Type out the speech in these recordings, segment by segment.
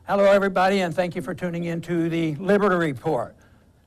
Hello, everybody, and thank you for tuning in to the Liberty Report.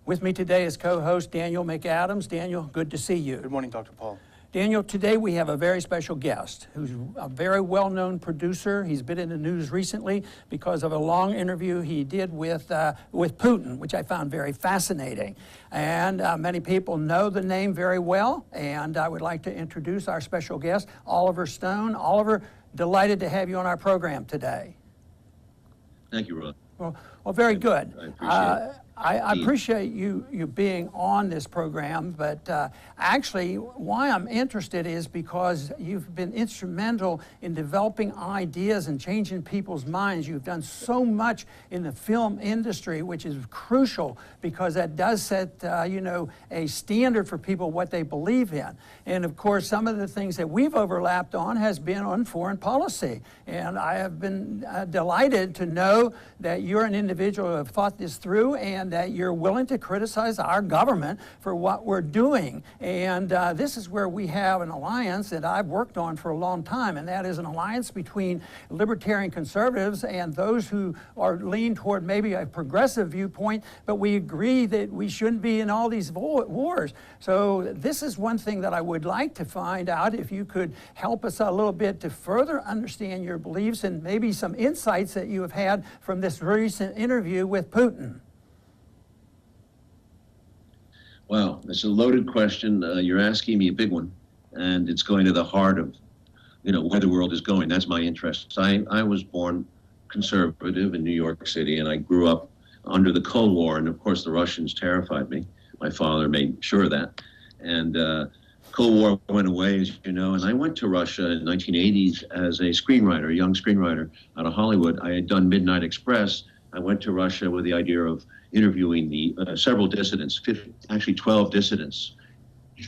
With me today is co-host Daniel McAdams. Daniel, good to see you. Good morning, Dr. Paul. Daniel, today we have a very special guest who's a very well-known producer. He's been in the news recently because of a long interview he did with Putin, which I found very fascinating. And many people know the name very well, and I would like to introduce our special guest, Oliver Stone. Oliver, delighted to have you on our program today. Thank you, Rod. Well, very good. I appreciate you being on this program, but actually why I'm interested is because you've been instrumental in developing ideas and changing people's minds. You've done so much in the film industry, which is crucial because that does set, a standard for people what they believe in. And of course, some of the things that we've overlapped on has been on foreign policy. And I have been delighted to know that you're an individual who have thought this through and that you're willing to criticize our government for what we're doing. And this is where we have an alliance that I've worked on for a long time, and that is an alliance between libertarian conservatives and those who are lean toward maybe a progressive viewpoint, but we agree that we shouldn't be in all these wars. So this is one thing that I would like to find out, if you could help us a little bit to further understand your beliefs and maybe some insights that you have had from this recent interview with Putin. Wow, it's a loaded question. You're asking me a big one, and it's going to the heart of, where the world is going. That's my interest. I was born conservative in New York City, and I grew up under the Cold War, and of course the Russians terrified me. My father made sure of that. And Cold War went away, as you know, and I went to Russia in the 1980s as a screenwriter, a young screenwriter out of Hollywood. I had done Midnight Express. I went to Russia with the idea of interviewing the several dissidents, 12 dissidents,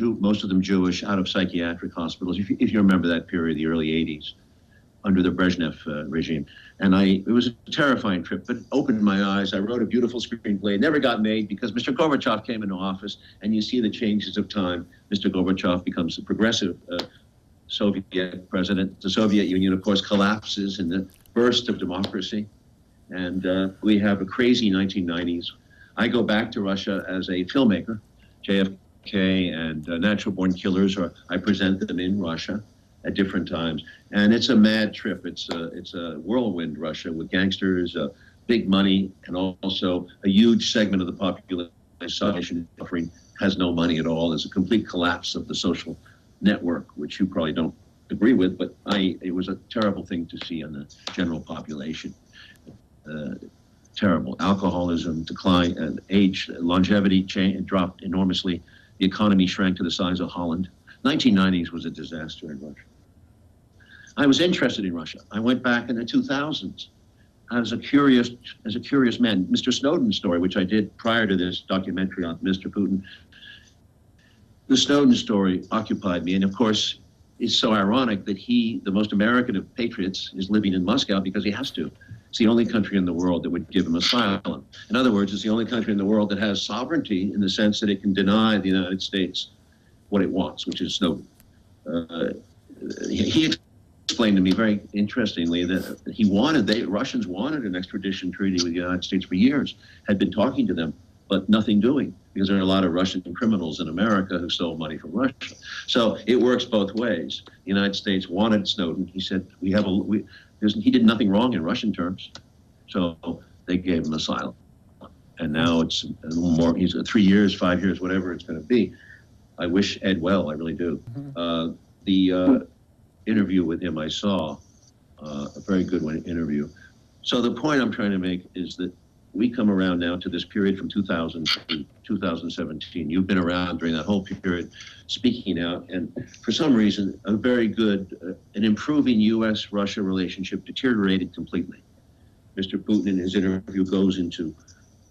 most of them Jewish, out of psychiatric hospitals, if you remember that period, the early 80s, under the Brezhnev regime. And it was a terrifying trip, but it opened my eyes. I wrote a beautiful screenplay. It never got made because Mr. Gorbachev came into office, and you see the changes of time. Mr. Gorbachev becomes a progressive Soviet president. The Soviet Union, of course, collapses in the burst of democracy. And we have a crazy 1990s. I go back to Russia as a filmmaker, JFK and Natural Born Killers, or I present them in Russia at different times. And it's a mad trip. It's a whirlwind Russia with gangsters, big money, and also a huge segment of the population suffering has no money at all. There's a complete collapse of the social network, which you probably don't agree with, but it was a terrible thing to see on the general population. Terrible. Alcoholism, decline, and age, longevity dropped enormously. The economy shrank to the size of Holland. 1990s was a disaster in Russia. I was interested in Russia. I went back in the 2000s as a curious man. Mr. Snowden's story, which I did prior to this documentary on Mr. Putin, the Snowden story occupied me. And of course, it's so ironic that he, the most American of patriots, is living in Moscow because he has to. It's the only country in the world that would give him asylum. In other words, it's the only country in the world that has sovereignty in the sense that it can deny the United States what it wants, which is Snowden. He explained to me very interestingly that Russians wanted an extradition treaty with the United States for years, had been talking to them, but nothing doing, because there are a lot of Russian criminals in America who stole money from Russia. So it works both ways. The United States wanted Snowden. He said, he did nothing wrong in Russian terms, so they gave him asylum. And now it's a little more, he's 3 years, 5 years, whatever it's going to be. I wish Ed well, I really do. The interview with him I saw, a very good interview. So the point I'm trying to make is that we come around now to this period from 2000 to 2017. You've been around during that whole period speaking out, and for some reason, a very good, an improving U.S.-Russia relationship deteriorated completely. Mr. Putin in his interview goes into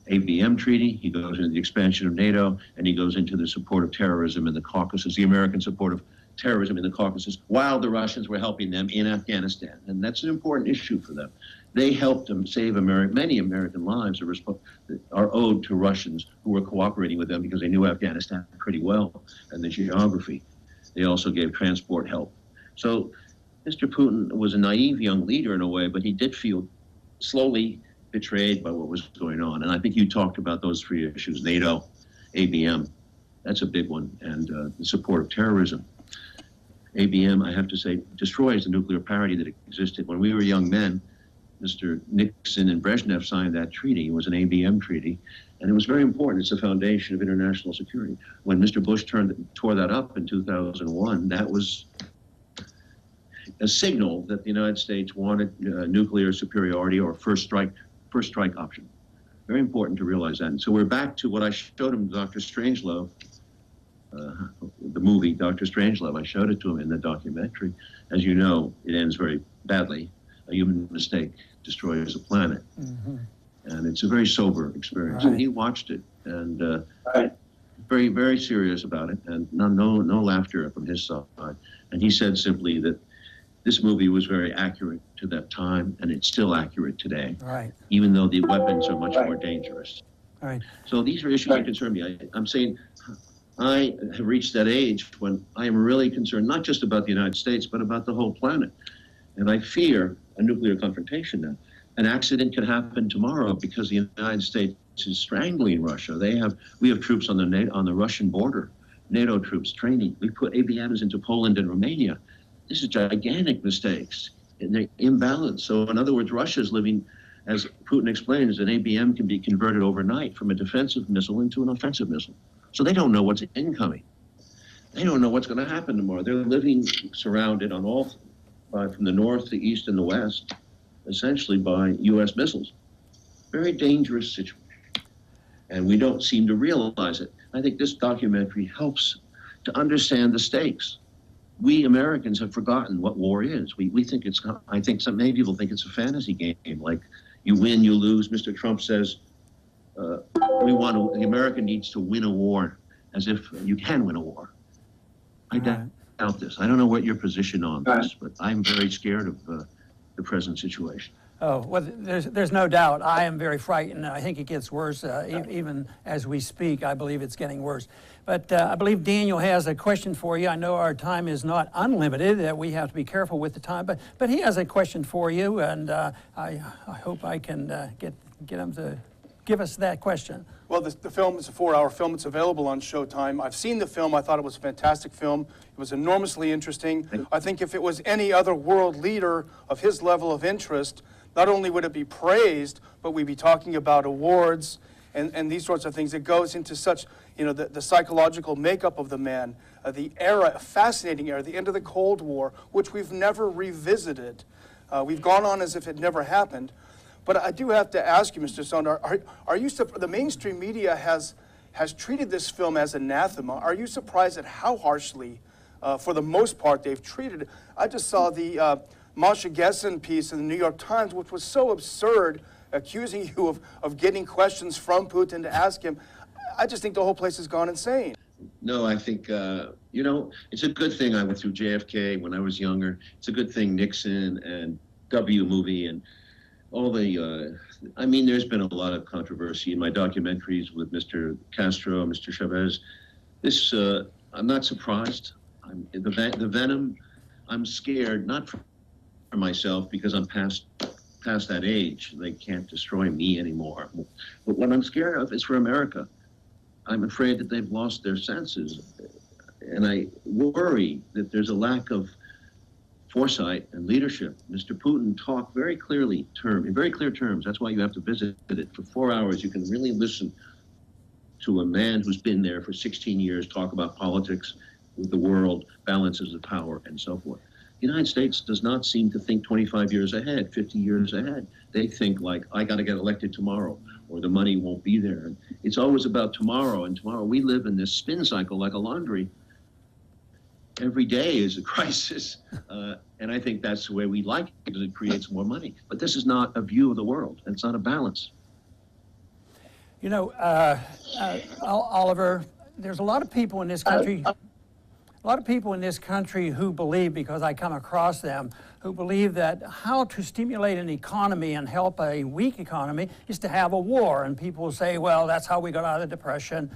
ABM treaty, he goes into the expansion of NATO, and he goes into the support of terrorism in the Caucasus, the American support of terrorism in the Caucasus, while the Russians were helping them in Afghanistan. And that's an important issue for them. They helped them save many American lives are owed to Russians who were cooperating with them because they knew Afghanistan pretty well and the geography. They also gave transport help. So Mr. Putin was a naive young leader in a way, but he did feel slowly betrayed by what was going on. And I think you talked about those three issues: NATO, ABM, that's a big one, and the support of terrorism. ABM, I have to say, destroys the nuclear parity that existed. When we were young men, Mr. Nixon and Brezhnev signed that treaty. It was an ABM treaty, and it was very important. It's the foundation of international security. When Mr. Bush tore that up in 2001, that was a signal that the United States wanted nuclear superiority or first strike option. Very important to realize that. And so we're back to what I showed him, Dr. Strangelove, the movie Dr. Strangelove. I showed it to him in the documentary. As you know, it ends very badly. A human mistake destroys a planet. Mm-hmm. And it's a very sober experience. Right. And he watched it and very, very serious about it, and no laughter from his side. And he said simply that this movie was very accurate to that time, and it's still accurate today, right, even though the weapons are much more dangerous. Right. So these are issues that concern me. I'm saying I have reached that age when I am really concerned, not just about the United States, but about the whole planet. And I fear a nuclear confrontation now. An accident could happen tomorrow because the United States is strangling Russia. We have troops on the Russian border, NATO troops training. We put ABMs into Poland and Romania. This is gigantic mistakes, and they're imbalanced. So in other words, Russia's living, as Putin explains, an ABM can be converted overnight from a defensive missile into an offensive missile. So they don't know what's incoming. They don't know what's going to happen tomorrow. They're living surrounded on all, from the north, the east, and the west, essentially by U.S. missiles. Very dangerous situation. And we don't seem to realize it. I think this documentary helps to understand the stakes. We Americans have forgotten what war is. We think it's, I think many people think it's a fantasy game, like you win, you lose. Mr. Trump says, the America needs to win a war, as if you can win a war. I doubt this. I don't know what your position on this, but I'm very scared of the present situation. Oh, well, there's no doubt. I am very frightened. I think it gets worse. Even as we speak, I believe it's getting worse. But I believe Daniel has a question for you. I know our time is not unlimited. We have to be careful with the time. But he has a question for you, and I hope I can get him to give us that question. Well, the film is a 4-hour film. It's available on Showtime. I've seen the film. I thought it was a fantastic film. It was enormously interesting. I think if it was any other world leader of his level of interest, not only would it be praised, but we'd be talking about awards and these sorts of things. It goes into such, the psychological makeup of the man, the era, a fascinating era, the end of the Cold War, which we've never revisited. We've gone on as if it never happened. But I do have to ask you, Mr. Stone, are you the mainstream media has treated this film as anathema? Are you surprised at how harshly, for the most part, they've treated it? I just saw the Masha Gessen piece in the New York Times, which was so absurd, accusing you of getting questions from Putin to ask him. I just think the whole place has gone insane. No, I think, it's a good thing I went through JFK when I was younger. It's a good thing Nixon and W movie and all the, there's been a lot of controversy in my documentaries with Mr. Castro, Mr. Chavez. This, I'm not surprised. The venom, I'm scared, not for myself because I'm past that age. They can't destroy me anymore. But what I'm scared of is for America. I'm afraid that they've lost their senses. And I worry that there's a lack of foresight and leadership. Mr. Putin talked very clearly, in very clear terms. That's why you have to visit it for 4 hours. You can really listen to a man who's been there for 16 years talk about politics with the world, balances of power, and so forth. The United States does not seem to think 25 years ahead, 50 years ahead. They think like, I got to get elected tomorrow, or the money won't be there. And it's always about tomorrow, and tomorrow we live in this spin cycle like a laundry. Every day is a crisis, and I think that's the way we like it because it creates more money. But this is not a view of the world, and it's not a balance. Oliver, there's a lot of people in this country. A lot of people in this country who believe, because I come across them, who believe that how to stimulate an economy and help a weak economy is to have a war. And people say, well, that's how we got out of the Depression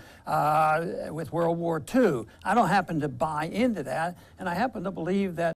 with World War II. I don't happen to buy into that, and I happen to believe that